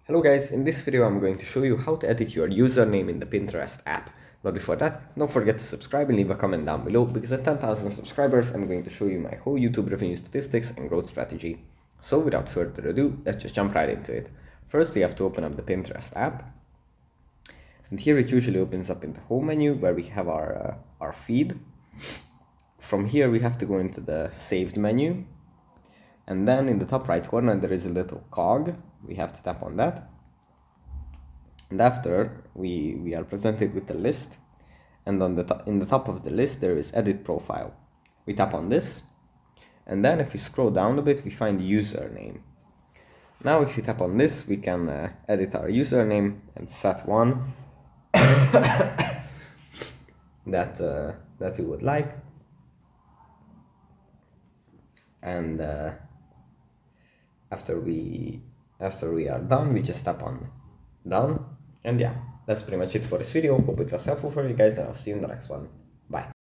Hello guys, in this video I'm going to show you how to edit your username in the Pinterest app. But before that, don't forget to subscribe and leave a comment down below, because at 10,000 subscribers I'm going to show you my whole YouTube revenue statistics and growth strategy. So without further ado, let's just jump right into it. First we have to open up the Pinterest app. And here it usually opens up in the home menu where we have our feed. From here we have to go into the saved menu. And then in the top right corner there is a little cog. We have to tap on that. And after we are presented with a list. And on in the top of the list there is edit profile. We tap on this. And then if we scroll down a bit we find username. Now if you tap on this we can edit our username and set one that we would like. And after we are done, we just tap on done. And yeah, that's pretty much it for this video. Hope it was helpful for you guys, and I'll see you in the next one. Bye.